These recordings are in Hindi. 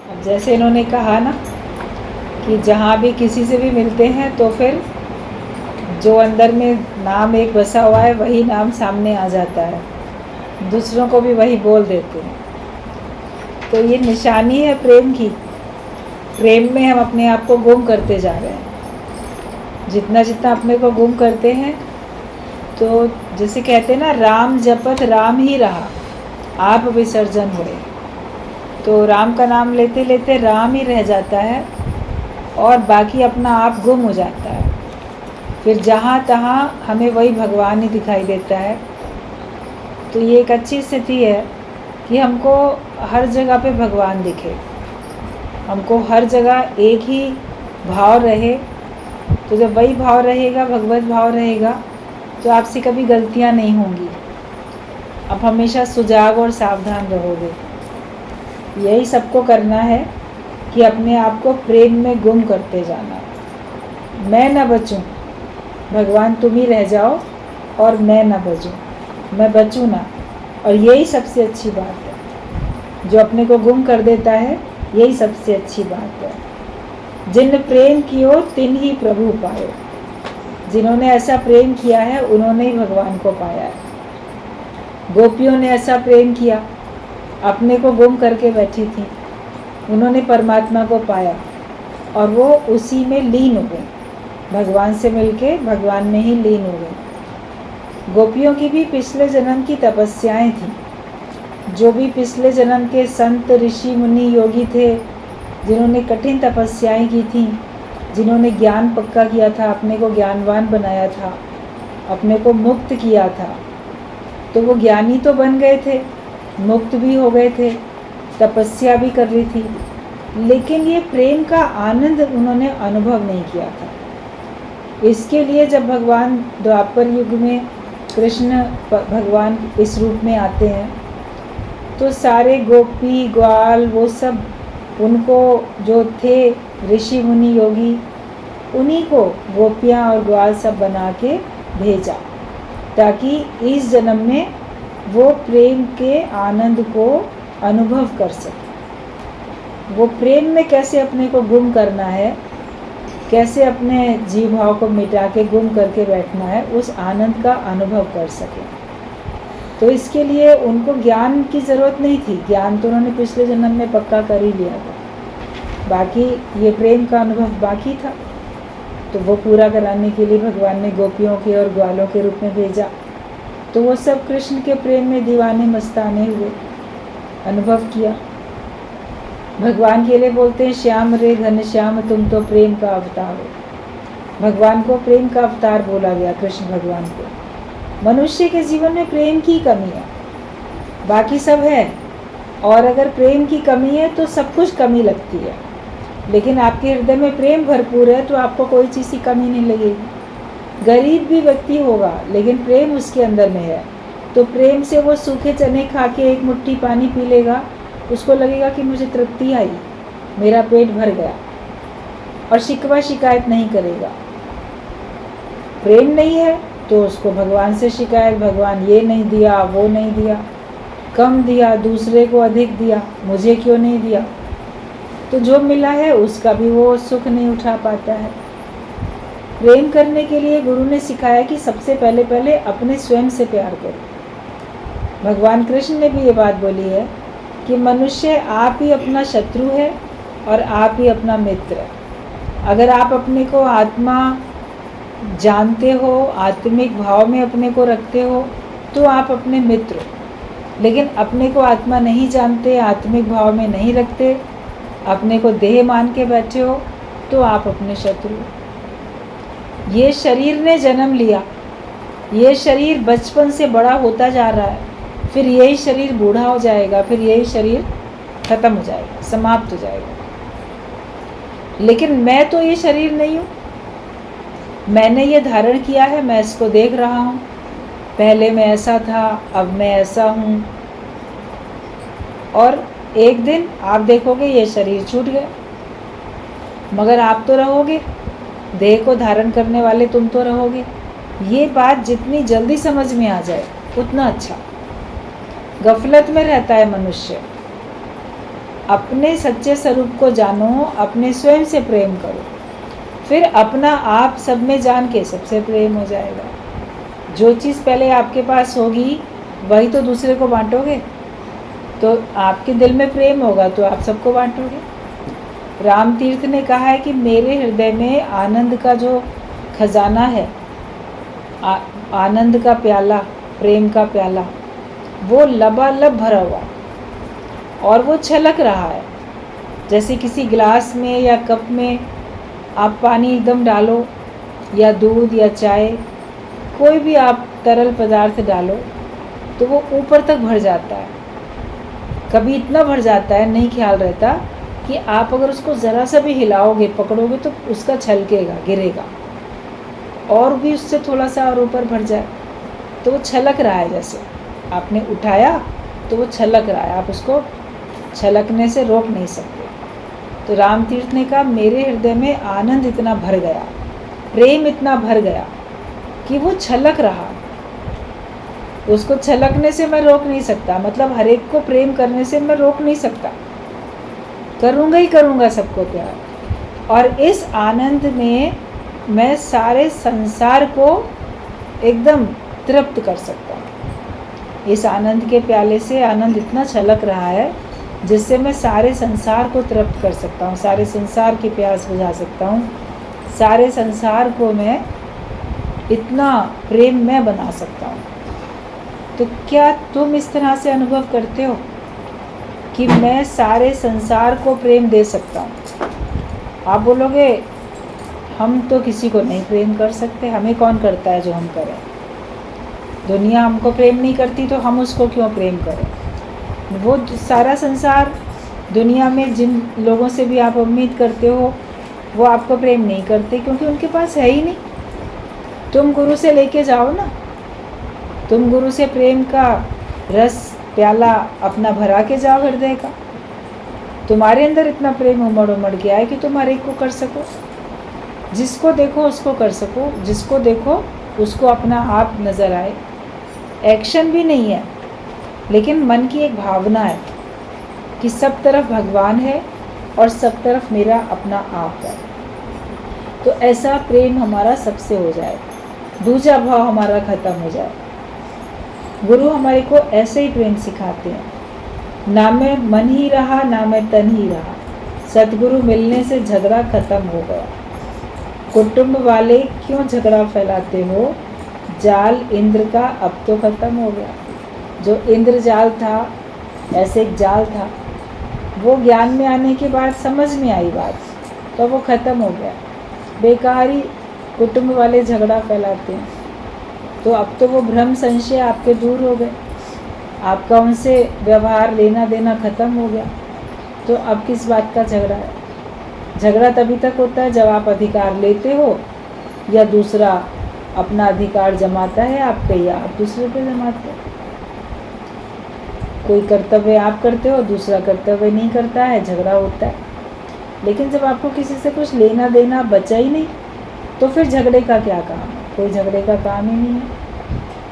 अब जैसे इन्होंने कहा ना कि जहाँ भी किसी से भी मिलते हैं तो फिर जो अंदर में नाम एक बसा हुआ है वही नाम सामने आ जाता है, दूसरों को भी वही बोल देते हैं। तो ये निशानी है प्रेम की। प्रेम में हम अपने आप को गुम करते जा रहे हैं। जितना जितना अपने को गुम करते हैं, तो जैसे कहते हैं ना, राम जपत राम ही रहा, आप विसर्जन हुए। तो राम का नाम लेते लेते राम ही रह जाता है और बाकी अपना आप गुम हो जाता है। फिर जहाँ तहाँ हमें वही भगवान ही दिखाई देता है। तो ये एक अच्छी स्थिति है कि हमको हर जगह पे भगवान दिखे, हमको हर जगह एक ही भाव रहे। तो जब वही भाव रहेगा, भगवत भाव रहेगा, तो आपसे कभी गलतियाँ नहीं होंगी। आप हमेशा सुजाग और सावधान रहोगे। यही सबको करना है कि अपने आप को प्रेम में गुम करते जाना। मैं न बचूं, भगवान तुम ही रह जाओ और मैं न बचूं, मैं बचूं ना। और यही सबसे अच्छी बात है। जो अपने को गुम कर देता है, यही सबसे अच्छी बात है। जिन प्रेम कियो तिन ही प्रभु पायो। जिन्होंने ऐसा प्रेम किया है उन्होंने ही भगवान को पाया है। गोपियों ने ऐसा प्रेम किया, अपने को गुम करके बैठी थी, उन्होंने परमात्मा को पाया और वो उसी में लीन हो गए। भगवान से मिलके भगवान में ही लीन हो गए। गोपियों की भी पिछले जन्म की तपस्याएं थी। जो भी पिछले जन्म के संत ऋषि मुनि योगी थे, जिन्होंने कठिन तपस्याएं की थी, जिन्होंने ज्ञान पक्का किया था, अपने को ज्ञानवान बनाया था, अपने को मुक्त किया था, तो वो ज्ञानी तो बन गए थे, मुक्त भी हो गए थे, तपस्या भी कर रही थी, लेकिन ये प्रेम का आनंद उन्होंने अनुभव नहीं किया था। इसके लिए जब भगवान द्वापर युग में कृष्ण भगवान इस रूप में आते हैं, तो सारे गोपी ग्वाल वो सब, उनको जो थे ऋषि मुनि योगी, उन्हीं को गोपियाँ और ग्वाल सब बना के भेजा, ताकि इस जन्म में वो प्रेम के आनंद को अनुभव कर सके। वो प्रेम में कैसे अपने को गुम करना है, कैसे अपने जीव भाव को मिटा के गुम करके बैठना है, उस आनंद का अनुभव कर सके। तो इसके लिए उनको ज्ञान की ज़रूरत नहीं थी। ज्ञान तो उन्होंने पिछले जन्म में पक्का कर ही लिया था, बाकी ये प्रेम का अनुभव बाकी था। तो वो पूरा कराने के लिए भगवान ने गोपियों के और ग्वालों के रूप में भेजा। तो वो सब कृष्ण के प्रेम में दीवाने मस्ताने हुए, अनुभव किया। भगवान के लिए बोलते हैं, श्याम रे घनश्याम तुम तो प्रेम का अवतार हो। भगवान को प्रेम का अवतार बोला गया, कृष्ण भगवान को। मनुष्य के जीवन में प्रेम की कमी है, बाकी सब है, और अगर प्रेम की कमी है तो सब कुछ कमी लगती है। लेकिन आपके हृदय में प्रेम भरपूर है तो आपको कोई चीज़ की कमी नहीं लगेगी। गरीब भी व्यक्ति होगा लेकिन प्रेम उसके अंदर में है, तो प्रेम से वो सूखे चने खा के एक मुट्ठी पानी पी लेगा, उसको लगेगा कि मुझे तृप्ति आई, मेरा पेट भर गया, और शिकवा शिकायत नहीं करेगा। प्रेम नहीं है तो उसको भगवान से शिकायत, भगवान ये नहीं दिया, वो नहीं दिया, कम दिया, दूसरे को अधिक दिया, मुझे क्यों नहीं दिया। तो जो मिला है उसका भी वो सुख नहीं उठा पाता है। प्रेम करने के लिए गुरु ने सिखाया कि सबसे पहले अपने स्वयं से प्यार करो। भगवान कृष्ण ने भी ये बात बोली है कि मनुष्य आप ही अपना शत्रु है और आप ही अपना मित्र है। अगर आप अपने को आत्मा जानते हो, आत्मिक भाव में अपने को रखते हो, तो आप अपने मित्र। लेकिन अपने को आत्मा नहीं जानते, आत्मिक भाव में नहीं रखते, अपने को देह मान के बैठे हो, तो आप अपने शत्रु। ये शरीर ने जन्म लिया, ये शरीर बचपन से बड़ा होता जा रहा है, फिर यही शरीर बूढ़ा हो जाएगा, फिर यही शरीर खत्म हो जाएगा, समाप्त हो जाएगा। लेकिन मैं तो ये शरीर नहीं हूँ, मैंने ये धारण किया है, मैं इसको देख रहा हूँ। पहले मैं ऐसा था, अब मैं ऐसा हूँ, और एक दिन आप देखोगे ये शरीर छूट गया, मगर आप तो रहोगे, देह को धारण करने वाले तुम तो रहोगे। ये बात जितनी जल्दी समझ में आ जाए उतना अच्छा। गफलत में रहता है मनुष्य, अपने सच्चे स्वरूप को जानो, अपने स्वयं से प्रेम करो, फिर अपना आप सब में जान के सबसे प्रेम हो जाएगा। जो चीज़ पहले आपके पास होगी वही तो दूसरे को बांटोगे। तो आपके दिल में प्रेम होगा तो आप सबको बांटोगे। राम तीर्थ ने कहा है कि मेरे हृदय में आनंद का जो खजाना है, आनंद का प्याला, प्रेम का प्याला, वो लबालब भरा हुआ और वो छलक रहा है। जैसे किसी गिलास में या कप में आप पानी एकदम डालो, या दूध या चाय, कोई भी आप तरल पदार्थ डालो तो वो ऊपर तक भर जाता है। कभी इतना भर जाता है नहीं ख्याल रहता कि आप अगर उसको ज़रा सा भी हिलाओगे, पकड़ोगे तो उसका छलकेगा, गिरेगा, और भी उससे थोड़ा सा और ऊपर भर जाए तो वो छलक रहा है। जैसे आपने उठाया तो वो छलक रहा है, आप उसको छलकने से रोक नहीं सकते। तो राम तीर्थ ने कहा मेरे हृदय में आनंद इतना भर गया, प्रेम इतना भर गया कि वो छलक रहा। उसको छलकने से मैं रोक नहीं सकता, मतलब हर एक को प्रेम करने से मैं रोक नहीं सकता, करूँगा ही करूँगा सबको प्यार। और इस आनंद में मैं सारे संसार को एकदम तृप्त कर सकता हूँ। इस आनंद के प्याले से आनंद इतना छलक रहा है जिससे मैं सारे संसार को तृप्त कर सकता हूँ, सारे संसार की प्यास बुझा सकता हूँ, सारे संसार को मैं इतना प्रेम में बना सकता हूँ। तो क्या तुम इस तरह से अनुभव करते हो कि मैं सारे संसार को प्रेम दे सकता हूँ? आप बोलोगे हम तो किसी को नहीं प्रेम कर सकते, हमें कौन करता है जो हम करें? दुनिया हमको प्रेम नहीं करती तो हम उसको क्यों प्रेम करें? वो सारा संसार, दुनिया में जिन लोगों से भी आप उम्मीद करते हो वो आपको प्रेम नहीं करते, क्योंकि उनके पास है ही नहीं। तुम गुरु से लेके जाओ ना, तुम गुरु से प्रेम का रस प्याला अपना भरा के जाओ हृदय का। तुम्हारे अंदर इतना प्रेम उमड़ उमड़ गया है कि तुम हर एक को कर सको, जिसको देखो उसको कर सको, जिसको देखो उसको अपना आप नज़र आए। एक्शन भी नहीं है, लेकिन मन की एक भावना है कि सब तरफ भगवान है और सब तरफ मेरा अपना आप है। तो ऐसा प्रेम हमारा सबसे हो जाए, दूजा भाव हमारा ख़त्म हो जाए। गुरु हमारे को ऐसे ही प्रेम सिखाते हैं, ना मैं मन ही रहा ना मैं तन ही रहा, सतगुरु मिलने से झगड़ा ख़त्म हो गया। कुटुंब वाले क्यों झगड़ा फैलाते हो, जाल इंद्र का अब तो ख़त्म हो गया। जो इंद्र जाल था, ऐसे एक जाल था, वो ज्ञान में आने के बाद समझ में आई बात तो वो ख़त्म हो गया। बेकार ही कुटुंब वाले झगड़ा फैलाते हैं, तो अब तो वो भ्रम संशय आपके दूर हो गए, आपका उनसे व्यवहार लेना देना ख़त्म हो गया। तो अब किस बात का झगड़ा है? झगड़ा तभी तक होता है जब आप अधिकार लेते हो या दूसरा अपना अधिकार जमाता है आप पे या आप दूसरे पे जमाते हो। कोई कर्तव्य आप करते हो, दूसरा कर्तव्य नहीं करता है, झगड़ा होता है। लेकिन जब आपको किसी से कुछ लेना देना बचा ही नहीं तो फिर झगड़े का क्या काम है? कोई झगड़े का काम ही नहीं है,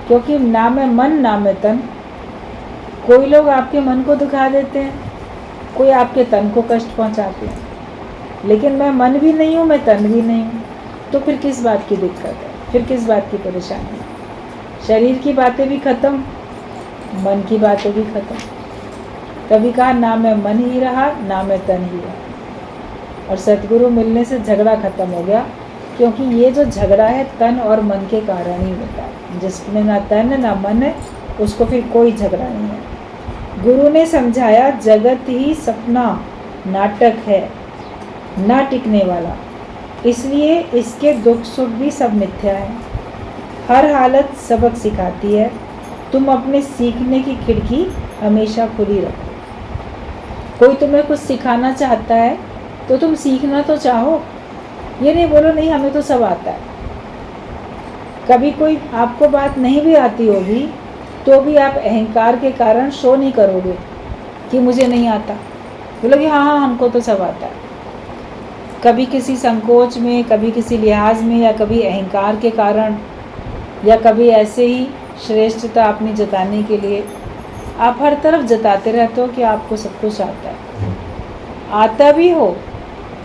क्योंकि ना मैं मन ना मैं तन। कोई लोग आपके मन को दुखा देते हैं, कोई आपके तन को कष्ट पहुंचाते हैं, लेकिन मैं मन भी नहीं हूँ, मैं तन भी नहीं हूँ। तो फिर किस बात की दिक्कत है, फिर किस बात की परेशानी है? शरीर की बातें भी ख़त्म, मन की बातें भी ख़त्म। कभी कहा ना मैं मन ही रहा ना मैं तन ही रहा, और सतगुरु मिलने से झगड़ा ख़त्म हो गया। क्योंकि ये जो झगड़ा है तन और मन के कारण ही होता है। जिसमें ना तन ना मन है उसको फिर कोई झगड़ा नहीं है। गुरु ने समझाया जगत ही सपना नाटक है, ना टिकने वाला, इसलिए इसके दुख सुख भी सब मिथ्या है। हर हालत सबक सिखाती है, तुम अपने सीखने की खिड़की हमेशा खुली रखो। कोई तुम्हें कुछ सिखाना चाहता है तो तुम सीखना तो चाहो, ये नहीं बोलो नहीं हमें तो सब आता है। कभी कोई आपको बात नहीं भी आती होगी तो भी आप अहंकार के कारण शो नहीं करोगे कि मुझे नहीं आता, बोलोगे हाँ हाँ हमको तो सब आता है। कभी किसी संकोच में, कभी किसी लिहाज में, या कभी अहंकार के कारण, या कभी ऐसे ही श्रेष्ठता अपनी जताने के लिए आप हर तरफ जताते रहते हो कि आपको सब कुछ आता है। आता भी हो,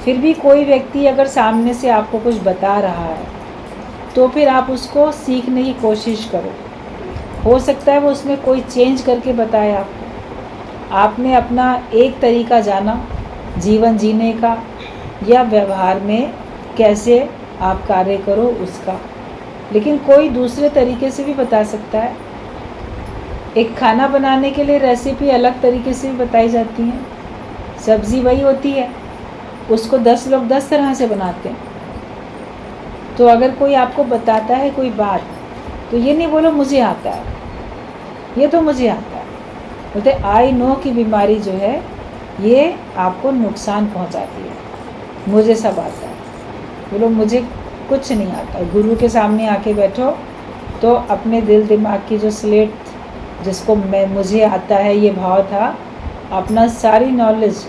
फिर भी कोई व्यक्ति अगर सामने से आपको कुछ बता रहा है तो फिर आप उसको सीखने की कोशिश करो। हो सकता है वो उसमें कोई चेंज करके बताए आपको। आपने अपना एक तरीका जाना जीवन जीने का या व्यवहार में कैसे आप कार्य करो उसका, लेकिन कोई दूसरे तरीके से भी बता सकता है। एक खाना बनाने के लिए रेसिपी अलग तरीके से भी बताई जाती है। सब्ज़ी वही होती है, उसको 10 लोग 10 तरह से बनाते हैं। तो अगर कोई आपको बताता है कोई बात, तो ये नहीं बोलो मुझे आता है, ये तो मुझे आता है। बोलते आई नो की बीमारी जो है ये आपको नुकसान पहुंचाती है। मुझे सब आता है, बोलो मुझे कुछ नहीं आता। गुरु के सामने आके बैठो तो अपने दिल दिमाग की जो स्लेट जिसको मुझे आता है ये भाव था, अपना सारी नॉलेज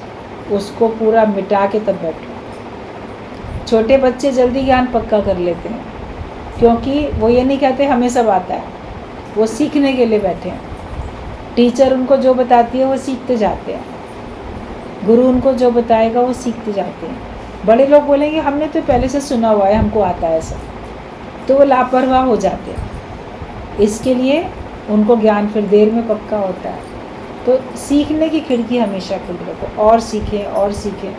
उसको पूरा मिटा के तब बैठो। छोटे बच्चे जल्दी ज्ञान पक्का कर लेते हैं, क्योंकि वो ये नहीं कहते हमें सब आता है, वो सीखने के लिए बैठे हैं। टीचर उनको जो बताती है वो सीखते जाते हैं, गुरु उनको जो बताएगा वो सीखते जाते हैं। बड़े लोग बोलेंगे हमने तो पहले से सुना हुआ है, हमको आता है सब, तो वो लापरवाह हो जाते हैं। इसके लिए उनको ज्ञान फिर देर में पक्का होता है। तो सीखने की खिड़की हमेशा खुली रखो, और सीखें और सीखें।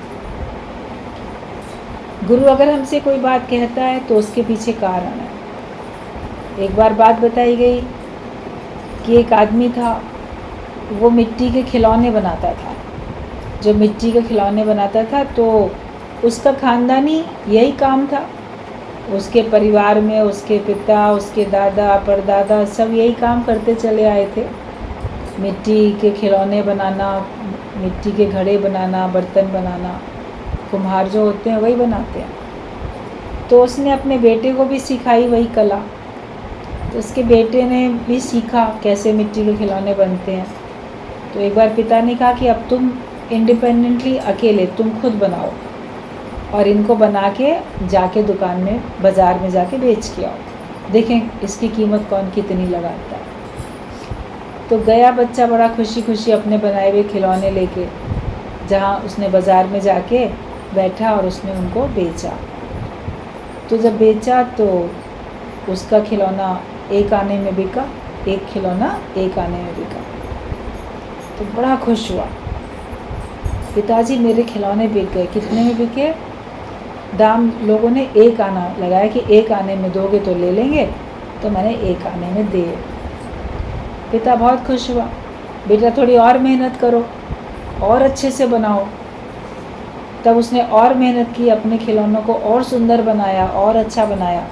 गुरु अगर हमसे कोई बात कहता है तो उसके पीछे कारण है। एक बार बात बताई गई कि एक आदमी था, वो मिट्टी के खिलौने बनाता था। जो मिट्टी के खिलौने बनाता था तो उसका ख़ानदानी यही काम था। उसके परिवार में उसके पिता, उसके दादा परदादा सब यही काम करते चले आए थे। मिट्टी के खिलौने बनाना, मिट्टी के घड़े बनाना, बर्तन बनाना, कुम्हार जो होते हैं वही बनाते हैं। तो उसने अपने बेटे को भी सिखाई वही कला। तो उसके बेटे ने भी सीखा कैसे मिट्टी के खिलौने बनते हैं। तो एक बार पिता ने कहा कि अब तुम इंडिपेंडेंटली अकेले तुम खुद बनाओ और इनको बना के जाके दुकान में बाज़ार में जाके बेच के आओ, देखें इसकी कीमत कौन कितनी लगाता है। तो गया बच्चा बड़ा खुशी खुशी अपने बनाए हुए खिलौने लेके, जहाँ उसने बाज़ार में जाके बैठा और उसने उनको बेचा। तो जब बेचा तो उसका खिलौना एक आने में बिका, एक खिलौना एक आने में बिका। तो बड़ा खुश हुआ, पिताजी मेरे खिलौने बिक गए। कितने में बिके? दाम लोगों ने एक आना लगाया कि एक आने में दोगे तो ले लेंगे, तो मैंने एक आने में दिए। पिता बहुत खुश हुआ, बेटा थोड़ी और मेहनत करो और अच्छे से बनाओ। तब उसने और मेहनत की, अपने खिलौनों को और सुंदर बनाया और अच्छा बनाया।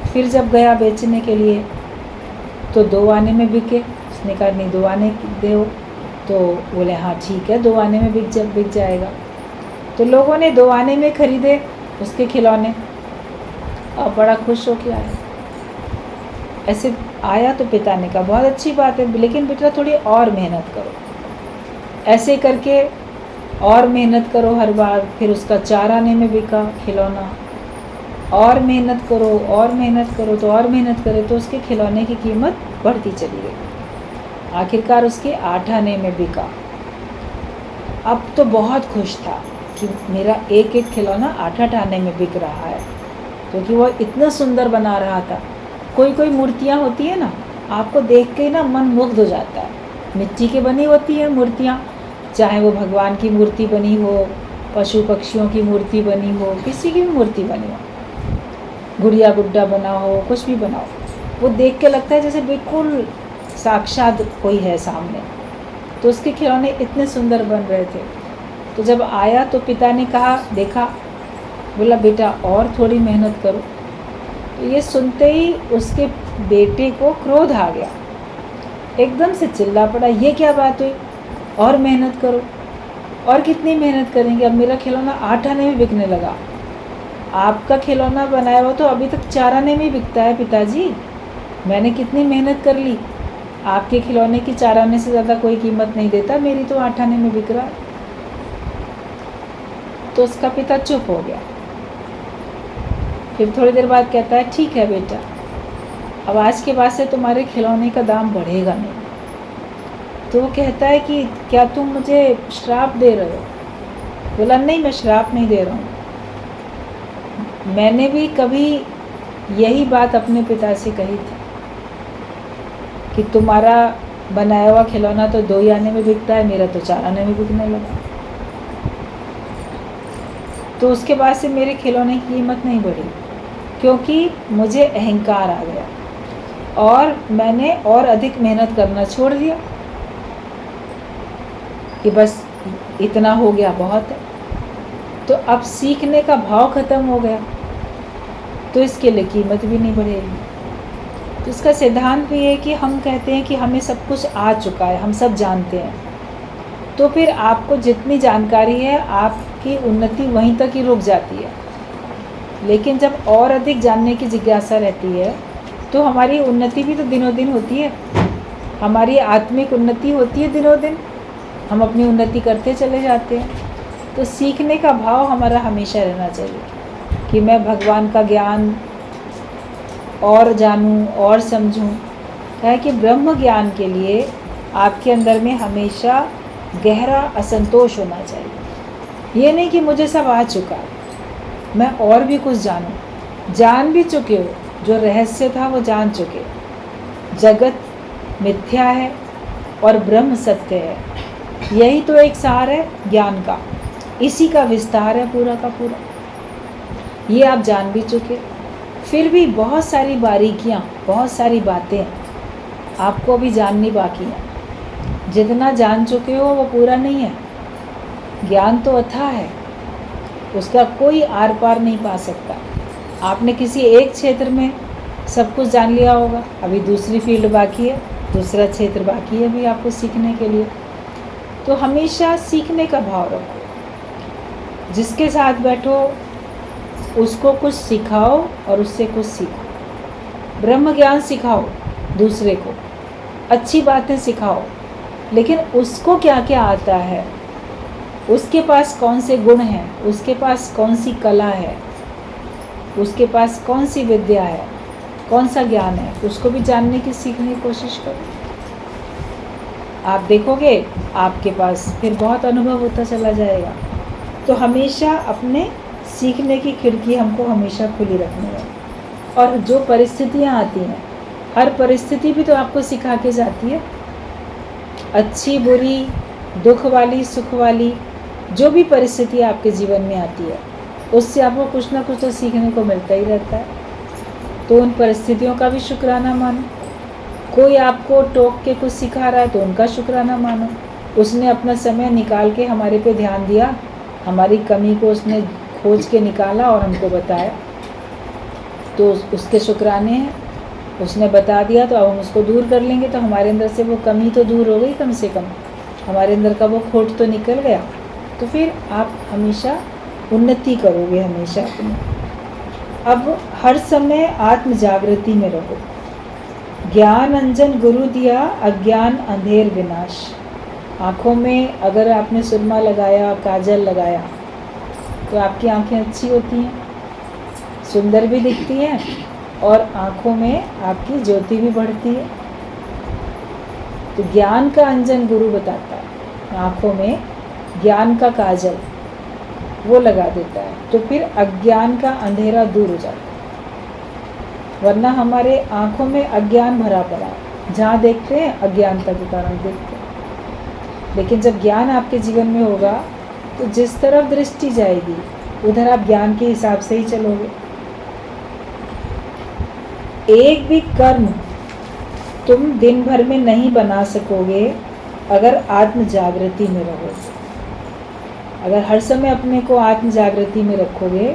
फिर जब गया बेचने के लिए तो 2 आने में बिके। उसने कहा नहीं 2 आने दो, तो बोले हाँ ठीक है 2 आने में बिक जाएगा। तो लोगों ने 2 आने में ख़रीदे उसके खिलौने और बड़ा खुश हो के आया। ऐसे आया तो पिता ने कहा बहुत अच्छी बात है, लेकिन बेटा थोड़ी और मेहनत करो। ऐसे करके और मेहनत करो हर बार। फिर उसका 4 आने में बिका खिलौना। और मेहनत करो और मेहनत करो, तो और मेहनत करे तो उसके खिलौने की कीमत बढ़ती चली गई। आखिरकार उसके 8 आने में बिका। अब तो बहुत खुश था कि मेरा एक एक खिलौना 8 आने में बिक रहा है, क्योंकि वो इतना सुंदर बना रहा था। कोई कोई मूर्तियाँ होती है ना, आपको देख के ना मन मुग्ध हो जाता है। मिट्टी की बनी होती है मूर्तियाँ, चाहे वो भगवान की मूर्ति बनी हो, पशु पक्षियों की मूर्ति बनी हो, किसी की भी मूर्ति बनी हो, गुड़िया गुड्डा बना हो, कुछ भी बना हो, वो देख के लगता है जैसे बिल्कुल साक्षात कोई है सामने। तो उसके खिलौने इतने सुंदर बन रहे थे। तो जब आया तो पिता ने कहा देखा, बोला बेटा और थोड़ी मेहनत करो। तो ये सुनते ही उसके बेटे को क्रोध आ गया, एकदम से चिल्ला पड़ा, ये क्या बात हुई, और मेहनत करो। और कितनी मेहनत करेंगे, अब मेरा खिलौना 8 आने में बिकने लगा। आपका खिलौना बनाया हुआ तो अभी तक 4 आने में बिकता है पिताजी, मैंने कितनी मेहनत कर ली। आपके खिलौने की 4 आने से ज़्यादा कोई कीमत नहीं देता, मेरी तो 8 आने में बिक रहा है। तो उसका पिता चुप हो गया। फिर थोड़ी देर बाद कहता है ठीक है बेटा, अब आज के बाद से तुम्हारे खिलौने का दाम बढ़ेगा नहीं। तो वो कहता है कि क्या तुम मुझे श्राप दे रहे हो? बोला नहीं, मैं श्राप नहीं दे रहा हूँ। मैंने भी कभी यही बात अपने पिता से कही थी कि तुम्हारा बनाया हुआ खिलौना तो 2 आने में बिकता है, मेरा तो 4 आने में बिकने लगा। तो उसके बाद से मेरे खिलौने की कीमत नहीं बढ़ी, क्योंकि मुझे अहंकार आ गया और मैंने और अधिक मेहनत करना छोड़ दिया कि बस इतना हो गया, बहुत है। तो अब सीखने का भाव खत्म हो गया, तो इसके लिए कीमत भी नहीं बढ़ेगी। तो इसका सिद्धांत भी है कि हम कहते हैं कि हमें सब कुछ आ चुका है, हम सब जानते हैं, तो फिर आपको जितनी जानकारी है आपकी उन्नति वहीं तक ही रुक जाती है। लेकिन जब और अधिक जानने की जिज्ञासा रहती है तो हमारी उन्नति भी तो दिनों दिन होती है, हमारी आत्मिक उन्नति होती है दिनों दिन, हम अपनी उन्नति करते चले जाते हैं। तो सीखने का भाव हमारा हमेशा रहना चाहिए कि मैं भगवान का ज्ञान और जानूं और समझूं। है कि ब्रह्म ज्ञान के लिए आपके अंदर में हमेशा गहरा असंतोष होना चाहिए। ये नहीं कि मुझे सब आ चुका, मैं और भी कुछ जानूं। जान भी चुके हो, जो रहस्य था वो जान चुके। जगत मिथ्या है और ब्रह्म सत्य है, यही तो एक सार है ज्ञान का, इसी का विस्तार है पूरा का पूरा। ये आप जान भी चुके, फिर भी बहुत सारी बारीकियाँ, बहुत सारी बातें आपको अभी जाननी बाकी हैं। जितना जान चुके हो वो पूरा नहीं है। ज्ञान तो अथाह है, उसका कोई आर पार नहीं पा सकता। आपने किसी एक क्षेत्र में सब कुछ जान लिया होगा, अभी दूसरी फील्ड बाकी है, दूसरा क्षेत्र बाकी है भी आपको सीखने के लिए। तो हमेशा सीखने का भाव रखो, जिसके साथ बैठो उसको कुछ सिखाओ और उससे कुछ सीखो। ब्रह्म ज्ञान सिखाओ दूसरे को, अच्छी बातें सिखाओ, लेकिन उसको क्या क्या आता है, उसके पास कौन से गुण हैं, उसके पास कौन सी कला है, उसके पास कौन सी विद्या है, कौन सा ज्ञान है, उसको भी जानने की सीखने की कोशिश करो। आप देखोगे आपके पास फिर बहुत अनुभव होता चला जाएगा। तो हमेशा अपने सीखने की खिड़की हमको हमेशा खुली रखनी है। और जो परिस्थितियाँ आती हैं, हर परिस्थिति भी तो आपको सिखा के जाती है, अच्छी बुरी, दुख वाली सुख वाली, जो भी परिस्थिति आपके जीवन में आती है उससे आपको कुछ ना कुछ तो सीखने को मिलता ही रहता है। तो उन परिस्थितियों का भी शुक्राना मानो। कोई आपको टोक के कुछ सिखा रहा है तो उनका शुक्राना मानो, उसने अपना समय निकाल के हमारे पे ध्यान दिया, हमारी कमी को उसने खोज के निकाला और हमको बताया, तो उसके शुक्राने हैं। उसने बता दिया तो अब हम उसको दूर कर लेंगे, तो हमारे अंदर से वो कमी तो दूर हो गई, कम से कम हमारे अंदर का वो खोट तो निकल गया। तो फिर आप हमेशा उन्नति करोगे हमेशा अपनी। अब हर समय आत्म जागृति में रहो। ज्ञान अंजन गुरु दिया, अज्ञान अंधेर विनाश। आँखों में अगर आपने सुरमा लगाया, काजल लगाया, तो आपकी आँखें अच्छी होती हैं, सुंदर भी दिखती हैं और आँखों में आपकी ज्योति भी बढ़ती है। तो ज्ञान का अंजन गुरु बताता है, आँखों में ज्ञान का काजल वो लगा देता है, तो फिर अज्ञान का अंधेरा दूर हो जाता है। वरना हमारे आँखों में अज्ञान भरा पड़ा है, जहाँ देखते हैं अज्ञानता के कारण देखते हैं। लेकिन जब ज्ञान आपके जीवन में होगा तो जिस तरफ दृष्टि जाएगी उधर आप ज्ञान के हिसाब से ही चलोगे। एक भी कर्म तुम दिन भर में नहीं बना सकोगे अगर आत्म जागृति में रहोगे। अगर हर समय अपने को आत्म जागृति में रखोगे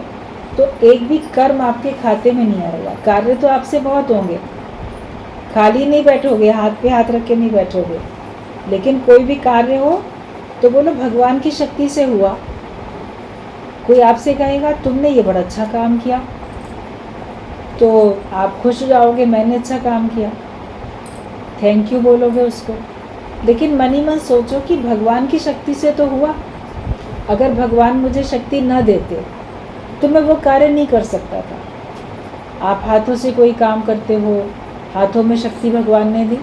तो एक भी कर्म आपके खाते में नहीं आएगा। कार्य तो आपसे बहुत होंगे, खाली नहीं बैठोगे, हाथ पे हाथ रख के नहीं बैठोगे, लेकिन कोई भी कार्य हो तो बोलो भगवान की शक्ति से हुआ। कोई आपसे कहेगा तुमने ये बड़ा अच्छा काम किया, तो आप खुश हो जाओगे, मैंने अच्छा काम किया, थैंक यू बोलोगे उसको। लेकिन मन ही मन सोचो कि भगवान की शक्ति से तो हुआ। अगर भगवान मुझे शक्ति न देते तो मैं वो कार्य नहीं कर सकता था। आप हाथों से कोई काम करते हो, हाथों में शक्ति भगवान ने दी।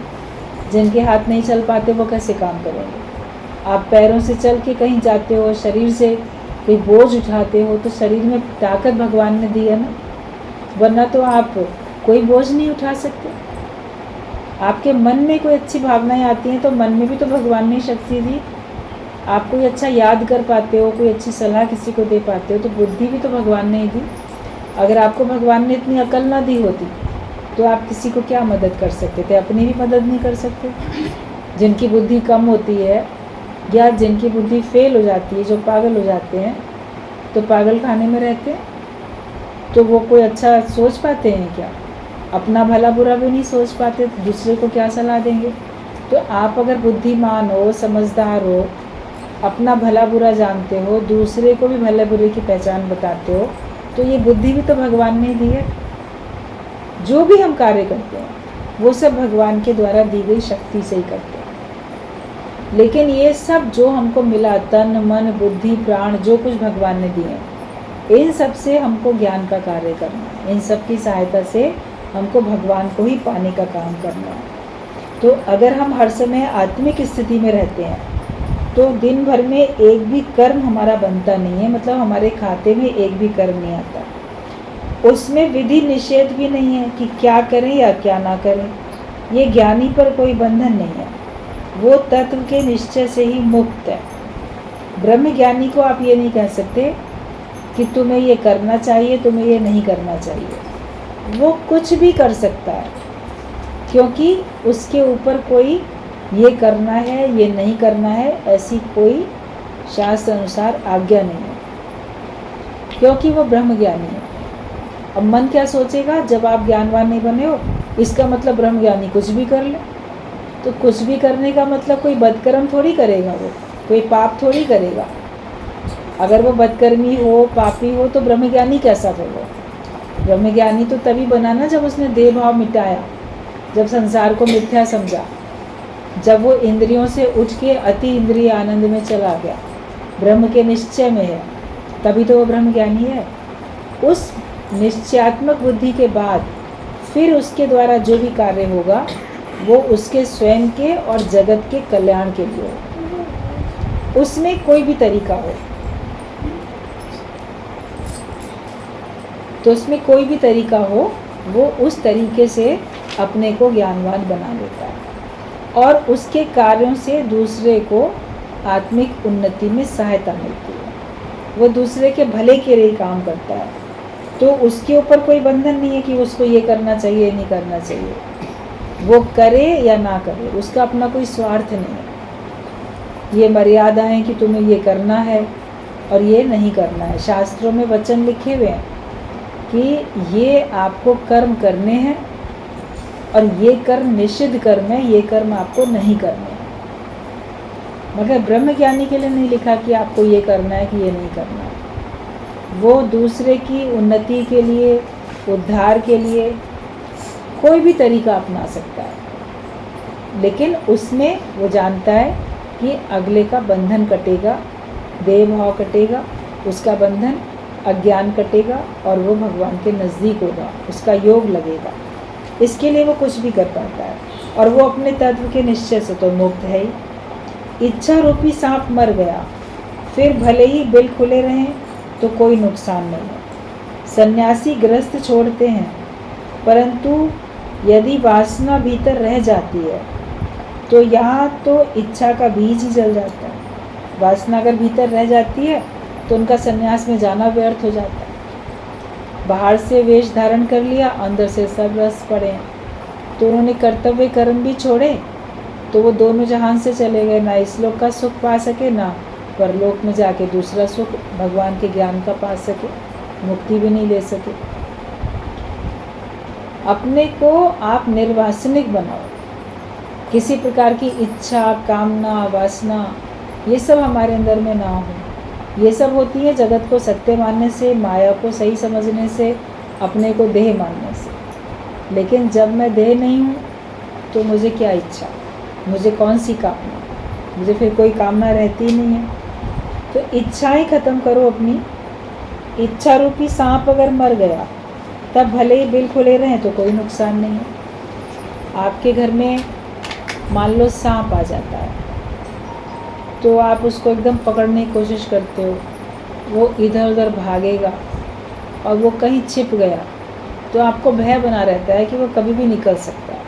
जिनके हाथ नहीं चल पाते वो कैसे काम करेंगे। आप पैरों से चल के कहीं जाते हो, शरीर से कोई बोझ उठाते हो तो शरीर में ताकत भगवान ने दी है ना, वरना तो आप कोई बोझ नहीं उठा सकते। आपके मन में कोई अच्छी भावनाएं आती हैं तो मन में भी तो भगवान ने शक्ति दी। आप कोई अच्छा याद कर पाते हो, कोई अच्छी सलाह किसी को दे पाते हो, तो बुद्धि भी तो भगवान ने ही दी। अगर आपको भगवान ने इतनी अकल ना दी होती तो आप किसी को क्या मदद कर सकते थे? अपनी भी मदद नहीं कर सकते। जिनकी बुद्धि कम होती है या जिनकी बुद्धि फेल हो जाती है, जो पागल हो जाते हैं, तो पागल खाने में रहते हैं, तो वो कोई अच्छा सोच पाते हैं क्या? अपना भला बुरा भी नहीं सोच पाते, तो दूसरे को क्या सलाह देंगे? तो आप अगर बुद्धिमान हो, समझदार हो, अपना भला बुरा जानते हो, दूसरे को भी भले बुरे की पहचान बताते हो, तो ये बुद्धि भी तो भगवान ने दी है। जो भी हम कार्य करते हैं वो सब भगवान के द्वारा दी गई शक्ति से ही करते हैं। लेकिन ये सब जो हमको मिला, तन मन बुद्धि प्राण, जो कुछ भगवान ने दिए, इन सब से हमको ज्ञान का कार्य करना है। इन सब की सहायता से हमको भगवान को ही पाने का काम करना है। तो अगर हम हर समय आत्मिक स्थिति में रहते हैं तो दिन भर में एक भी कर्म हमारा बनता नहीं है, मतलब हमारे खाते में एक भी कर्म नहीं आता। उसमें विधि निषेध भी नहीं है कि क्या करें या क्या ना करें। ये ज्ञानी पर कोई बंधन नहीं है, वो तत्व के निश्चय से ही मुक्त है। ब्रह्म ज्ञानी को आप ये नहीं कह सकते कि तुम्हें ये करना चाहिए, तुम्हें ये नहीं करना चाहिए। वो कुछ भी कर सकता है, क्योंकि उसके ऊपर कोई ये करना है ये नहीं करना है ऐसी कोई शास्त्र अनुसार आज्ञा नहीं है, क्योंकि वो ब्रह्म ज्ञानी है। अब मन क्या सोचेगा, जब आप ज्ञानवान नहीं बने हो, इसका मतलब ब्रह्म ज्ञानी कुछ भी कर ले। तो कुछ भी करने का मतलब कोई बदकर्म थोड़ी करेगा, वो कोई पाप थोड़ी करेगा। अगर वो बदकर्मी हो, पापी हो, तो ब्रह्मज्ञानी कैसा होगा? ब्रह्मज्ञानी तो तभी बना ना जब उसने देह भाव मिटाया, जब संसार को मिथ्या समझा, जब वो इंद्रियों से उठ के अति इंद्रिय आनंद में चला गया, ब्रह्म के निश्चय में है, तभी तो वो ब्रह्मज्ञानी है। उस निश्चयात्मक बुद्धि के बाद फिर उसके द्वारा जो भी कार्य होगा वो उसके स्वयं के और जगत के कल्याण के लिए हो। उसमें कोई भी तरीका हो, तो उसमें कोई भी तरीका हो, वो उस तरीके से अपने को ज्ञानवान बना लेता है और उसके कार्यों से दूसरे को आत्मिक उन्नति में सहायता मिलती है। वो दूसरे के भले के लिए काम करता है, तो उसके ऊपर कोई बंधन नहीं है कि उसको ये करना चाहिए नहीं करना चाहिए। वो करे या ना करे, उसका अपना कोई स्वार्थ नहीं है। ये मर्यादाएं कि तुम्हें ये करना है और ये नहीं करना है। शास्त्रों में वचन लिखे हुए हैं कि ये आपको कर्म करने हैं और ये कर्म निषिद्ध कर्म है, ये कर्म आपको नहीं करने हैं। मगर ब्रह्मज्ञानी के लिए नहीं लिखा कि आपको ये करना है कि ये नहीं करना है। वो दूसरे की उन्नति के लिए, उद्धार के लिए कोई भी तरीका अपना सकता है, लेकिन उसमें वो जानता है कि अगले का बंधन कटेगा, देह भाव कटेगा, उसका बंधन अज्ञान कटेगा और वो भगवान के नज़दीक होगा, उसका योग लगेगा। इसके लिए वो कुछ भी कर पाता है और वो अपने तत्व के निश्चय से तो मुक्त है ही। इच्छा रूपी सांप मर गया, फिर भले ही बिल खुले रहें तो कोई नुकसान नहीं है। सन्यासी ग्रस्त छोड़ते हैं, परंतु यदि वासना भीतर रह जाती है तो यहाँ तो इच्छा का बीज ही जल जाता है। वासना अगर भीतर रह जाती है तो उनका सन्यास में जाना व्यर्थ हो जाता है। बाहर से वेश धारण कर लिया, अंदर से सब रस पड़े, तो उन्होंने कर्तव्य कर्म भी छोड़े, तो वो दोनों जहान से चले गए। ना इस लोक का सुख पा सके, ना परलोक में जाके दूसरा सुख भगवान के ज्ञान का पा सके, मुक्ति भी नहीं ले सके। अपने को आप निर्वासनिक बनाओ। किसी प्रकार की इच्छा, कामना, वासना ये सब हमारे अंदर में ना हो। ये सब होती है जगत को सत्य मानने से, माया को सही समझने से, अपने को देह मानने से। लेकिन जब मैं देह नहीं हूँ तो मुझे क्या इच्छा, मुझे कौन सी कामना, मुझे फिर कोई कामना रहती ही नहीं है। तो इच्छाएं ख़त्म करो अपनी। इच्छा रूपी सांप अगर मर गया तब भले ही बिल खुले रहें तो कोई नुकसान नहीं है। आपके घर में मान लो सांप आ जाता है तो आप उसको एकदम पकड़ने की कोशिश करते हो, वो इधर उधर भागेगा और वो कहीं छिप गया तो आपको भय बना रहता है कि वो कभी भी निकल सकता है।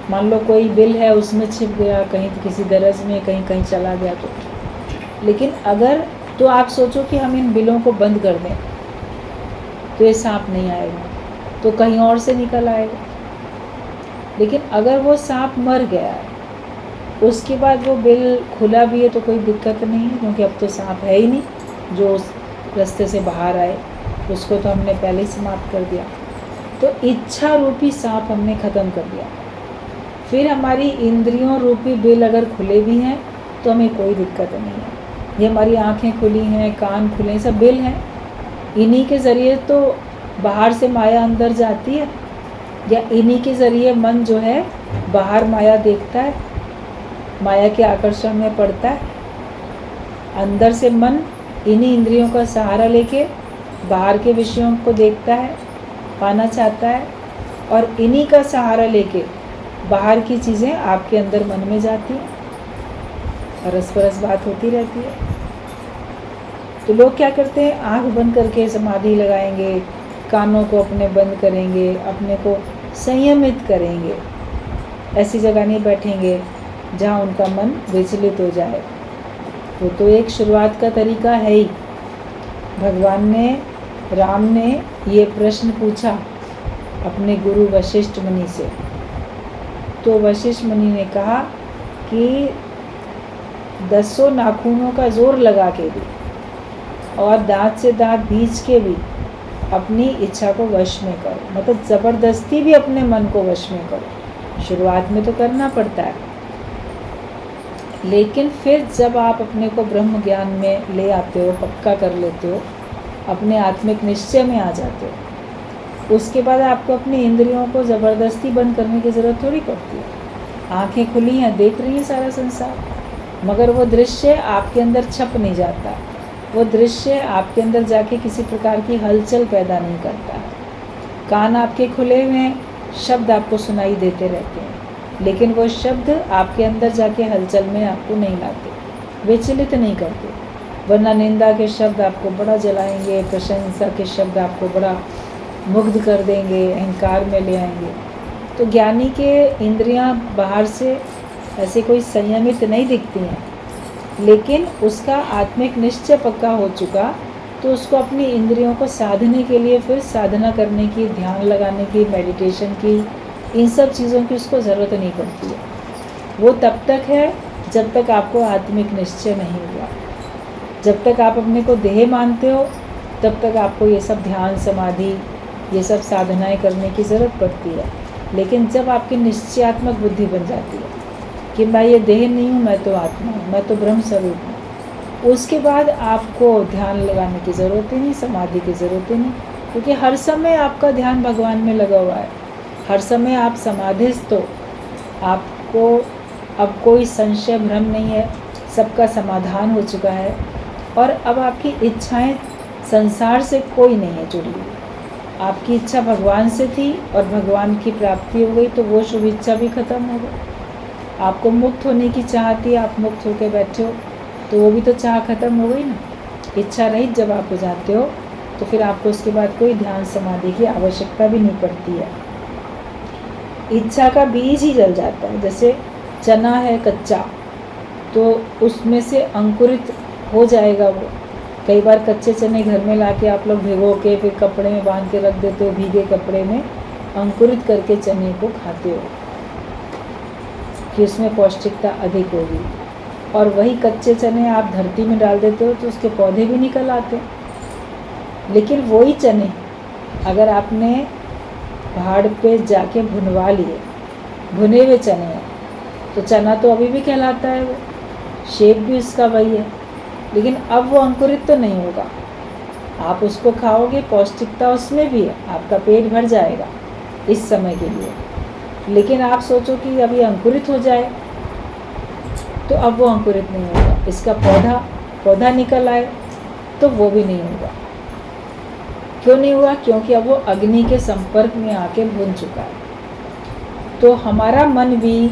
मान लो कोई बिल है उसमें छिप गया, कहीं किसी दरज में कहीं कहीं चला गया तो। लेकिन अगर तो आप सोचो कि हम इन बिलों को बंद कर दें तो ये सांप नहीं आएगा, तो कहीं और से निकल आएगा। लेकिन अगर वो सांप मर गया है उसके बाद वो बिल खुला भी है तो कोई दिक्कत नहीं है, क्योंकि अब तो सांप है ही नहीं जो उस रास्ते से बाहर आए, उसको तो हमने पहले ही समाप्त कर दिया। तो इच्छा रूपी सांप हमने ख़त्म कर दिया। फिर हमारी इंद्रियों रूपी बिल अगर खुले भी हैं तो हमें कोई दिक्कत नहीं है। ये हमारी आँखें खुली हैं, कान खुले हैं, सब बिल हैं। इन्हीं के ज़रिए तो बाहर से माया अंदर जाती है, या इन्हीं के ज़रिए मन जो है बाहर माया देखता है, माया के आकर्षण में पड़ता है। अंदर से मन इन्हीं इंद्रियों का सहारा लेके बाहर के विषयों को देखता है, पाना चाहता है, और इन्हीं का सहारा लेके बाहर की चीज़ें आपके अंदर मन में जाती हैं, अरस परस बात होती रहती है। तो लोग क्या करते हैं, आँख बंद करके समाधि लगाएंगे, कानों को अपने बंद करेंगे, अपने को संयमित करेंगे, ऐसी जगह नहीं बैठेंगे जहाँ उनका मन विचलित हो जाए। वो तो एक शुरुआत का तरीका है ही। भगवान ने, राम ने ये प्रश्न पूछा अपने गुरु वशिष्ठ मुनि से, तो वशिष्ठ मुनि ने कहा कि 10 नाखूनों का जोर लगा के भी और दांत से दांत भींच के भी अपनी इच्छा को वश में करो, मतलब ज़बरदस्ती भी अपने मन को वश में करो। शुरुआत में तो करना पड़ता है, लेकिन फिर जब आप अपने को ब्रह्म ज्ञान में ले आते हो, पक्का कर लेते हो, अपने आत्मिक निश्चय में आ जाते हो, उसके बाद आपको अपनी इंद्रियों को ज़बरदस्ती बंद करने की ज़रूरत थोड़ी पड़ती है। आंखें खुली हैं, देख रही हैं सारा संसार, मगर वो दृश्य आपके अंदर छप नहीं जाता, वो दृश्य आपके अंदर जाके किसी प्रकार की हलचल पैदा नहीं करता है। कान आपके खुले हुए हैं, शब्द आपको सुनाई देते रहते हैं, लेकिन वो शब्द आपके अंदर जाके हलचल में आपको नहीं लाते, विचलित नहीं करते। वरना निंदा के शब्द आपको बड़ा जलाएंगे, प्रशंसा के शब्द आपको बड़ा मुग्ध कर देंगे, अहंकार में ले आएंगे। तो ज्ञानी के इंद्रियां बाहर से ऐसे कोई संयमित नहीं दिखती हैं, लेकिन उसका आत्मिक निश्चय पक्का हो चुका तो उसको अपनी इंद्रियों को साधने के लिए फिर साधना करने की, ध्यान लगाने की, मेडिटेशन की, इन सब चीज़ों की उसको ज़रूरत नहीं पड़ती है। वो तब तक है जब तक आपको आत्मिक निश्चय नहीं हुआ। जब तक आप अपने को देह मानते हो तब तक आपको ये सब ध्यान, समाधि, ये सब साधनाएं करने की ज़रूरत पड़ती है। लेकिन जब आपकी निश्चयात्मक बुद्धि बन जाती है कि मैं ये देह नहीं हूँ, मैं तो आत्मा हूँ, मैं तो ब्रह्म स्वरूप हूँ, उसके बाद आपको ध्यान लगाने की ज़रूरत ही नहीं, समाधि की ज़रूरत ही नहीं, क्योंकि हर समय आपका ध्यान भगवान में लगा हुआ है। हर समय आप समाधिस्थ हो, आपको अब कोई संशय भ्रम नहीं है, सबका समाधान हो चुका है, और अब आपकी इच्छाएं संसार से कोई नहीं है जुड़ी हुई। आपकी इच्छा भगवान से थी और भगवान की प्राप्ति हो गई तो वो शुभ इच्छा भी खत्म हो गई। आपको मुक्त होने की चाह थी, आप मुक्त होकर बैठे हो तो वो भी तो चाह खत्म हो गई ना। इच्छा रहित जब आप हो जाते हो तो फिर आपको उसके बाद कोई ध्यान समाधि की आवश्यकता भी नहीं पड़ती है। इच्छा का बीज ही जल जाता है। जैसे चना है कच्चा, तो उसमें से अंकुरित हो जाएगा वो। कई बार कच्चे चने घर में लाके आप लोग भिगो के फिर कपड़े में बांध के रख देते हो, भीगे कपड़े में अंकुरित करके चने को खाते हो कि उसमें पौष्टिकता अधिक होगी। और वही कच्चे चने आप धरती में डाल देते हो तो उसके पौधे भी निकल आते हैं। लेकिन वही चने अगर आपने पहाड़ पे जाके भुनवा लिए, भुने हुए चने हैं, तो चना तो अभी भी कहलाता है, वो शेप भी उसका वही है, लेकिन अब वो अंकुरित तो नहीं होगा। आप उसको खाओगे, पौष्टिकता उसमें भी है, आपका पेट भर जाएगा इस समय के लिए। लेकिन आप सोचो कि अभी अंकुरित हो जाए, तो अब वो अंकुरित नहीं होगा। इसका पौधा निकल आए तो वो भी नहीं होगा। क्यों नहीं हुआ? क्योंकि अब वो अग्नि के संपर्क में आके भुन चुका है। तो हमारा मन भी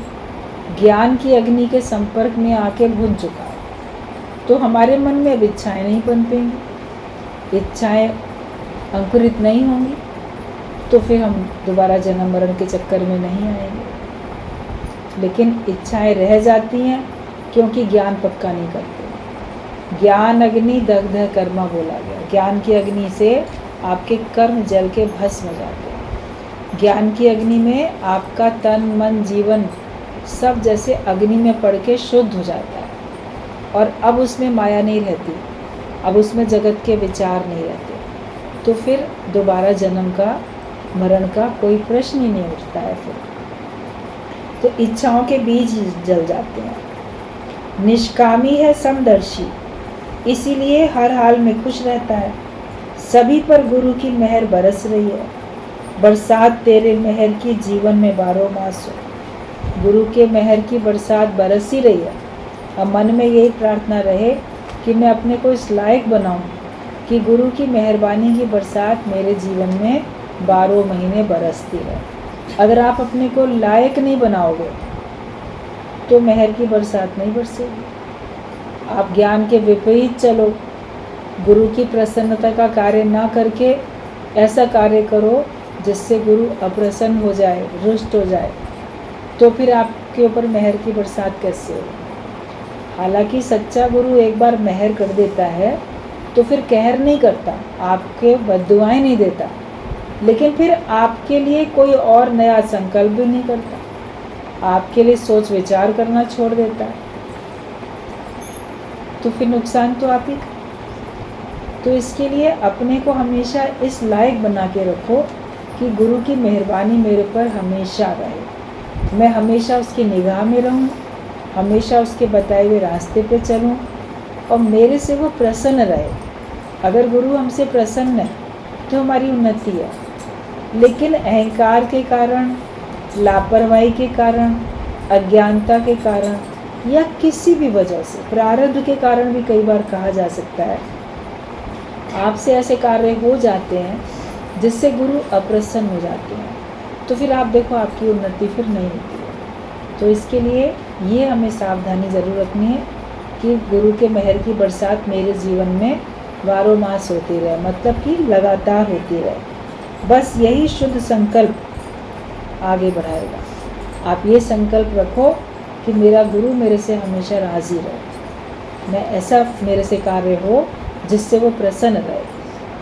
ज्ञान की अग्नि के संपर्क में आके भुन चुका है, तो हमारे मन में अब इच्छाएं नहीं पनपेंगी। इच्छाएं अंकुरित नहीं होंगी तो फिर हम दोबारा जन्म मरण के चक्कर में नहीं आएंगे। लेकिन इच्छाएं रह जाती हैं क्योंकि ज्ञान पक्का नहीं करते। ज्ञान अग्नि दग्ध कर्मा बोला गया। ज्ञान की अग्नि से आपके कर्म जल के भस्म हो जाते हैं। ज्ञान की अग्नि में आपका तन मन जीवन सब जैसे अग्नि में पड़ के शुद्ध हो जाता है और अब उसमें माया नहीं रहती, अब उसमें जगत के विचार नहीं रहते, तो फिर दोबारा जन्म का मरण का कोई प्रश्न ही नहीं उठता है। फिर तो इच्छाओं के बीज जल जाते हैं। निष्कामी है समदर्शी, इसीलिए हर हाल में खुश रहता है। सभी पर गुरु की मेहर बरस रही है, बरसात तेरे मेहर की जीवन में 12 मास हो। गुरु के मेहर की बरसात बरस ही रही है। अब मन में यही प्रार्थना रहे कि मैं अपने को इस लायक बनाऊं कि गुरु की मेहरबानी की बरसात मेरे जीवन में 12 महीने बरसती है। अगर आप अपने को लायक नहीं बनाओगे तो मेहर की बरसात नहीं बरसेगी। आप ज्ञान के विपरीत चलो, गुरु की प्रसन्नता का कार्य ना करके ऐसा कार्य करो जिससे गुरु अप्रसन्न हो जाए, रुष्ट हो जाए, तो फिर आपके ऊपर मेहर की बरसात कैसे हो। हालांकि सच्चा गुरु एक बार मेहर कर देता है तो फिर कहर नहीं करता, आपके बद्दुआएं नहीं देता, लेकिन फिर आपके लिए कोई और नया संकल्प भी नहीं करता, आपके लिए सोच विचार करना छोड़ देता है, तो फिर नुकसान तो आप ही का। तो इसके लिए अपने को हमेशा इस लायक बना के रखो कि गुरु की मेहरबानी मेरे पर हमेशा रहे, मैं हमेशा उसकी निगाह में रहूं, हमेशा उसके बताए हुए रास्ते पे चलूं और मेरे से वो प्रसन्न रहे। अगर गुरु हमसे प्रसन्न है तो हमारी उन्नति है, लेकिन अहंकार के कारण, लापरवाही के कारण, अज्ञानता के कारण या किसी भी वजह से, प्रारब्ध के कारण भी कई बार कहा जा सकता है, आपसे ऐसे कार्य हो जाते हैं जिससे गुरु अप्रसन्न हो जाते हैं, तो फिर आप देखो आपकी उन्नति फिर नहीं होती है। तो इसके लिए ये हमें सावधानी ज़रूर रखनी है कि गुरु के मेहर की बरसात मेरे जीवन में 12 मास होती रहे, मतलब कि लगातार होती रहे। बस यही शुद्ध संकल्प आगे बढ़ाएगा। आप ये संकल्प रखो कि मेरा गुरु मेरे से हमेशा राज़ी रहे, मैं ऐसा मेरे से कार्य हो जिससे वो प्रसन्न रहे,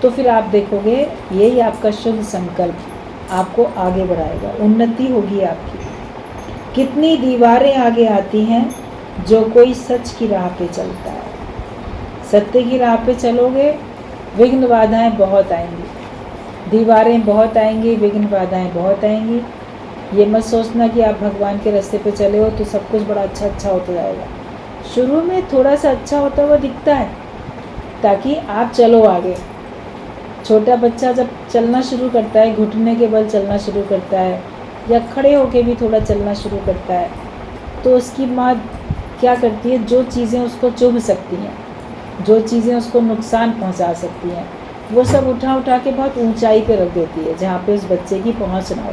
तो फिर आप देखोगे यही आपका शुद्ध संकल्प आपको आगे बढ़ाएगा, उन्नति होगी आपकी। कितनी दीवारें आगे आती हैं जो कोई सच की राह पे चलता है। सत्य की राह पे चलोगे, विघ्न बाधाएं बहुत आएंगी, दीवारें बहुत आएंगी, विघ्न बाधाएं बहुत आएंगी। ये मत सोचना कि आप भगवान के रास्ते पे चले हो तो सब कुछ बड़ा अच्छा अच्छा होता जाएगा। शुरू में थोड़ा सा अच्छा होता हुआ दिखता है ताकि आप चलो आगे। छोटा बच्चा जब चलना शुरू करता है, घुटने के बल चलना शुरू करता है या खड़े होके भी थोड़ा चलना शुरू करता है, तो उसकी माँ क्या करती है, जो चीज़ें उसको चुभ सकती हैं, जो चीज़ें उसको नुकसान पहुंचा सकती हैं, वो सब उठा उठा के बहुत ऊंचाई पे रख देती है जहाँ पे उस बच्चे की पहुंच ना हो।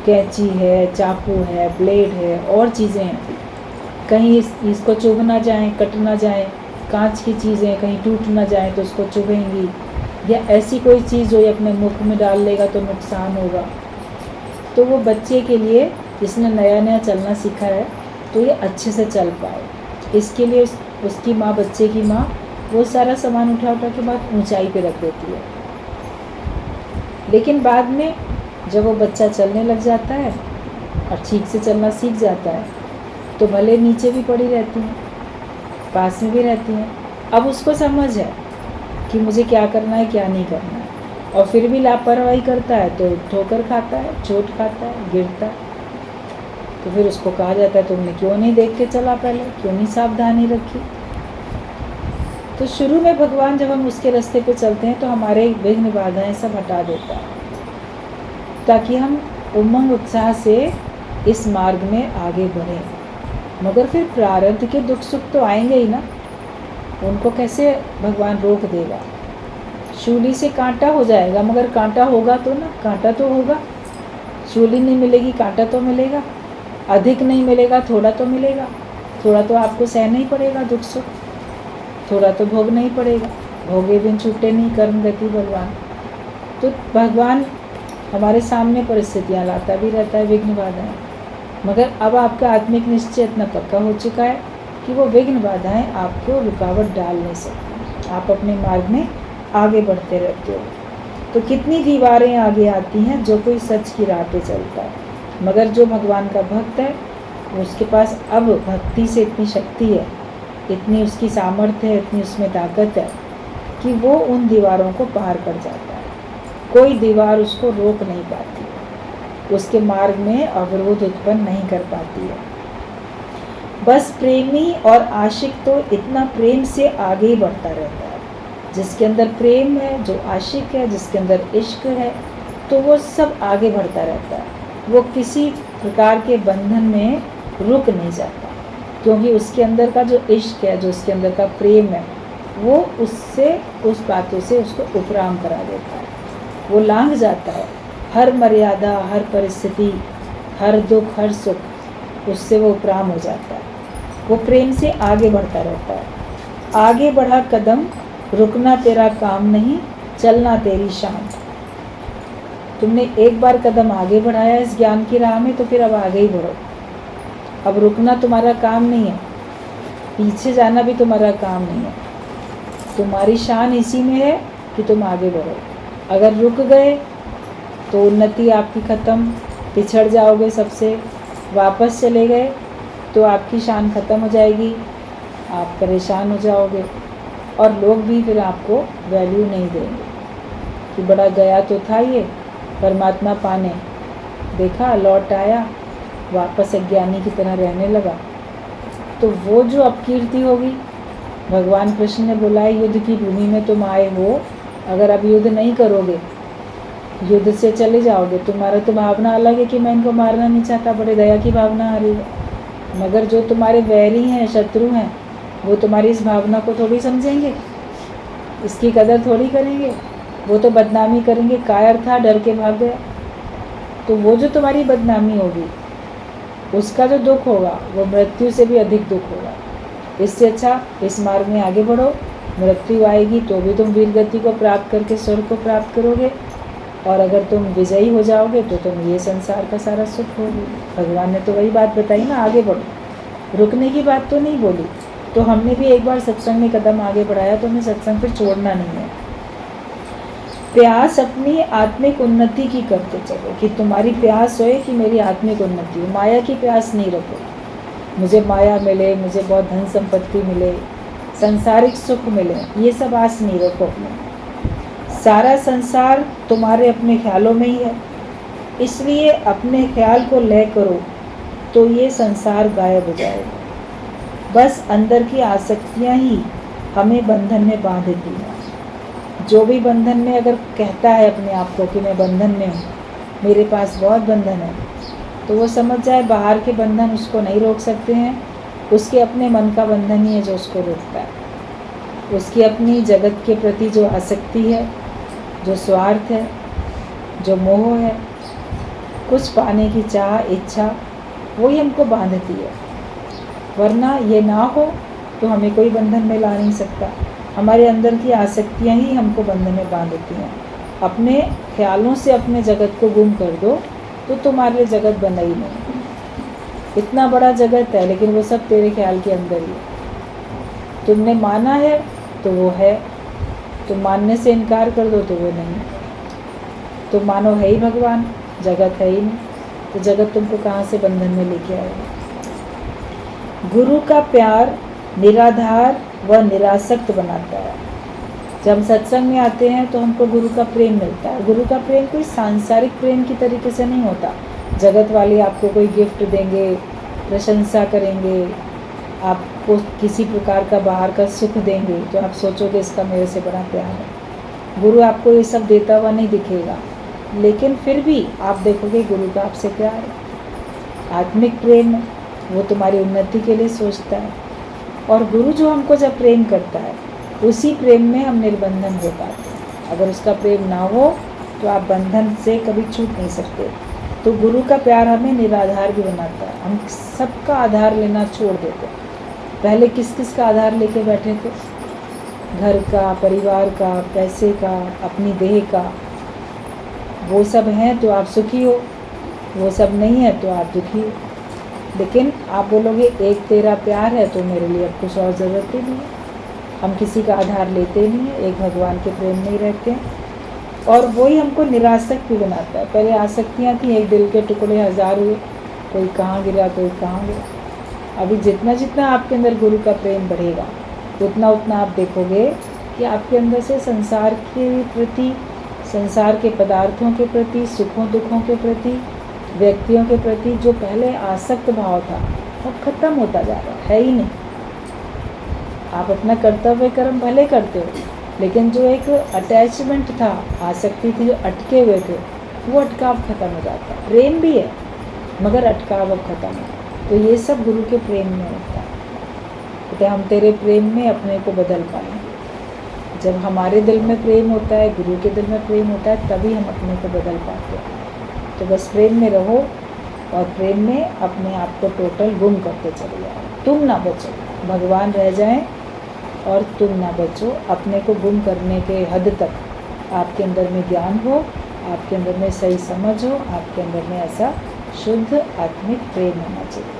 कैंची है, चाकू है, ब्लेड है और चीज़ें हैं, कहीं इसको चुभ ना जाए, कट ना जाए। कांच की चीज़ें कहीं टूट ना जाए तो उसको चुभेंगी, या ऐसी कोई चीज़ जो ये अपने मुख में डाल लेगा तो नुकसान होगा। तो वो बच्चे के लिए, जिसने नया नया चलना सीखा है, तो ये अच्छे से चल पाए, इसके लिए उसकी माँ, बच्चे की माँ, वो सारा सामान उठा उठा के बहुत ऊंचाई पे रख देती है। लेकिन बाद में जब वो बच्चा चलने लग जाता है और ठीक से चलना सीख जाता है, तो भले नीचे भी पड़ी रहती हैं, पास में भी रहती हैं, अब उसको समझ है कि मुझे क्या करना है क्या नहीं करना है, और फिर भी लापरवाही करता है तो ठोकर खाता है, चोट खाता है, गिरता है। तो फिर उसको कहा जाता है तुमने क्यों नहीं देख के चला, पहले क्यों नहीं सावधानी रखी। तो शुरू में भगवान जब हम उसके रास्ते पे चलते हैं तो हमारे विघ्न बाधाएं सब हटा देता है, ताकि हम उमंग उत्साह से इस मार्ग में आगे बढ़ें। मगर फिर प्रारब्ध के दुख सुख तो आएंगे ही ना, उनको कैसे भगवान रोक देगा। शूली से कांटा हो जाएगा, मगर कांटा होगा तो ना, कांटा तो होगा। शूली नहीं मिलेगी, कांटा तो मिलेगा। अधिक नहीं मिलेगा, थोड़ा तो मिलेगा। थोड़ा तो आपको सहना ही पड़ेगा दुख सुख, थोड़ा तो भोगना ही पड़ेगा। भोगे बिन छूटे नहीं कर्म गति भगवान। तो भगवान हमारे सामने परिस्थितियाँ लाता भी रहता है, विघ्न बाधाएँ, मगर अब आपका आत्मिक निश्चय इतना पक्का हो चुका है कि वो विघ्न बाधाएँ आपको रुकावट डाल नहीं सकती, आप अपने मार्ग में आगे बढ़ते रहते हो। तो कितनी दीवारें आगे आती हैं जो कोई सच की राह पे चलता है, मगर जो भगवान का भक्त है उसके पास अब भक्ति से इतनी शक्ति है, इतनी उसकी सामर्थ्य है, इतनी उसमें ताकत है कि वो उन दीवारों को पार कर जाता है। कोई दीवार उसको रोक नहीं पाती, उसके मार्ग में अवरोध उत्पन्न नहीं कर पाती है। बस प्रेमी और आशिक तो इतना प्रेम से आगे ही बढ़ता रहता है। जिसके अंदर प्रेम है, जो आशिक है, जिसके अंदर इश्क है, तो वो सब आगे बढ़ता रहता है। वो किसी प्रकार के बंधन में रुक नहीं जाता, क्योंकि उसके अंदर का जो इश्क है, जो उसके अंदर का प्रेम है, वो उससे, उस बातों से उसको उपराम करा देता है। वो लांघ जाता है हर मर्यादा, हर परिस्थिति, हर दुख, हर सुख, उससे वो उपराम हो जाता है। वो प्रेम से आगे बढ़ता रहता है। आगे बढ़ा कदम, रुकना तेरा काम नहीं, चलना तेरी शान। तुमने एक बार कदम आगे बढ़ाया इस ज्ञान की राह में, तो फिर अब आगे ही बढ़ो। अब रुकना तुम्हारा काम नहीं है, पीछे जाना भी तुम्हारा काम नहीं है। तुम्हारी शान इसी में है कि तुम आगे बढ़ो। अगर रुक गए तो उन्नति आपकी ख़त्म, पिछड़ जाओगे सबसे। वापस चले गए तो आपकी शान ख़त्म हो जाएगी, आप परेशान हो जाओगे और लोग भी फिर आपको वैल्यू नहीं देंगे कि बड़ा गया तो था ये परमात्मा पाने, देखा लौट आया, वापस अज्ञानी की तरह रहने लगा। तो वो जो अपकीर्ति होगी, भगवान कृष्ण ने बोला है युद्ध की भूमि में तुम आए हो, अगर अब युद्ध नहीं करोगे, युद्ध से चले जाओगे, तुम्हारा तो भावना अलग है कि मैं इनको मारना नहीं चाहता, बड़े दया की भावना आ रही है, मगर जो तुम्हारे वैरी हैं, शत्रु हैं, वो तुम्हारी इस भावना को थोड़ी समझेंगे, इसकी कदर थोड़ी करेंगे। वो तो बदनामी करेंगे, कायर था डर के भाग गया। तो वो जो तुम्हारी बदनामी होगी, उसका जो दुख होगा वो मृत्यु से भी अधिक दुख होगा। इससे अच्छा इस मार्ग में आगे बढ़ो। मृत्यु आएगी तो भी तुम वीर गति को प्राप्त करके स्वर्ग को प्राप्त करोगे, और अगर तुम विजयी हो जाओगे तो तुम ये संसार का सारा सुख होगी। भगवान ने तो वही बात बताई ना, आगे बढ़ो, रुकने की बात तो नहीं बोली। तो हमने भी एक बार सत्संग में कदम आगे बढ़ाया तो हमें सत्संग फिर छोड़ना नहीं है। प्यास अपनी आत्मिक उन्नति की करते चलो, कि तुम्हारी प्यास होए कि मेरी आत्मिक उन्नति हो। माया की प्यास नहीं रखो, मुझे माया मिले, मुझे बहुत धन संपत्ति मिले, संसारिक सुख मिले, ये सब आस नहीं रखो अपने। सारा संसार तुम्हारे अपने ख्यालों में ही है, इसलिए अपने ख्याल को लय करो तो ये संसार गायब हो जाएगा। बस अंदर की आसक्तियाँ ही हमें बंधन में बांध देती हैं। जो भी बंधन में अगर कहता है अपने आप को कि मैं बंधन में हूँ, मेरे पास बहुत बंधन है, तो वो समझ जाए बाहर के बंधन उसको नहीं रोक सकते हैं, उसके अपने मन का बंधन ही है जो उसको रोकता है। उसकी अपनी जगत के प्रति जो आसक्ति है, जो स्वार्थ है, जो मोह है, कुछ पाने की चाह, इच्छा, वही हमको बांधती है। वरना ये ना हो तो हमें कोई बंधन में ला नहीं सकता। हमारे अंदर की आसक्तियाँ ही हमको बंधन में बांधती हैं। अपने ख्यालों से अपने जगत को गुम कर दो तो तुम्हारे लिए जगत बना ही नहीं। इतना बड़ा जगत है लेकिन वो सब तेरे ख्याल के अंदर ही है। तुमने माना है तो वो है, तुम मानने से इनकार कर दो तो वो नहीं। तुम मानो है ही भगवान, जगत है ही नहीं, तो जगत तुमको कहाँ से बंधन में लेके आएगा। गुरु का प्यार निराधार व निरासक्त बनाता है। जब हम सत्संग में आते हैं तो हमको गुरु का प्रेम मिलता है। गुरु का प्रेम कोई सांसारिक प्रेम की तरीके से नहीं होता। जगत वाले आपको कोई गिफ्ट देंगे, प्रशंसा करेंगे, आपको किसी प्रकार का बाहर का सुख देंगे तो आप सोचोगे इसका मेरे से बड़ा प्यार है। गुरु आपको ये सब देता हुआ नहीं दिखेगा, लेकिन फिर भी आप देखोगे गुरु का आपसे प्यार है, आत्मिक प्रेम है, वो तुम्हारी उन्नति के लिए सोचता है। और गुरु जो हमको जब प्रेम करता है, उसी प्रेम में हम निर्बंधन हो पाते हैं। अगर उसका प्रेम ना हो तो आप बंधन से कभी छूट नहीं सकते। तो गुरु का प्यार हमें निराधार भी बनाता है। हम सबका आधार लेना छोड़ देते हैं। पहले किस किस का आधार लेके बैठे थे? घर का, परिवार का, पैसे का, अपनी देह का, वो सब हैं तो आप सुखी हो, वो सब नहीं है तो आप दुखी हो। लेकिन आप बोलोगे एक तेरा प्यार है तो मेरे लिए अब कुछ और ज़रूरत ही नहीं है। हम किसी का आधार लेते नहीं हैं, एक भगवान के प्रेम में ही रहते हैं। और वही हमको निरासक्त भी बनाता है। पहले आसक्तियाँ थी, एक दिल के टुकड़े हज़ार हुए, कोई कहाँ गिरा कोई कहाँ गिरा। अभी जितना जितना आपके अंदर गुरु का प्रेम बढ़ेगा, उतना उतना आप देखोगे कि आपके अंदर से संसार के प्रति, संसार के पदार्थों के प्रति, सुखों दुखों के प्रति, व्यक्तियों के प्रति जो पहले आसक्त भाव था वो खत्म होता जा रहा है ही नहीं। आप अपना कर्तव्य कर्म भले करते हो, लेकिन जो एक अटैचमेंट था, आसक्ति थी, जो अटके हुए थे, वो अटकाव खत्म हो जाता है। प्रेम भी है मगर अटकाव अब खत्म है। तो ये सब गुरु के प्रेम में होता है। तो हम तेरे प्रेम में अपने को बदल पाएंगे। जब हमारे दिल में प्रेम होता है, गुरु के दिल में प्रेम होता है, तभी हम अपने को बदल पाते हैं। तो बस प्रेम में रहो और प्रेम में अपने आप को टोटल गुम करते चले जाओ। तुम ना बचो, भगवान रह जाएं और तुम ना बचो। अपने को गुम करने के हद तक आपके अंदर में ज्ञान हो, आपके अंदर में सही समझ हो, आपके अंदर में ऐसा शुद्ध आत्मिक प्रेम होना चाहिए।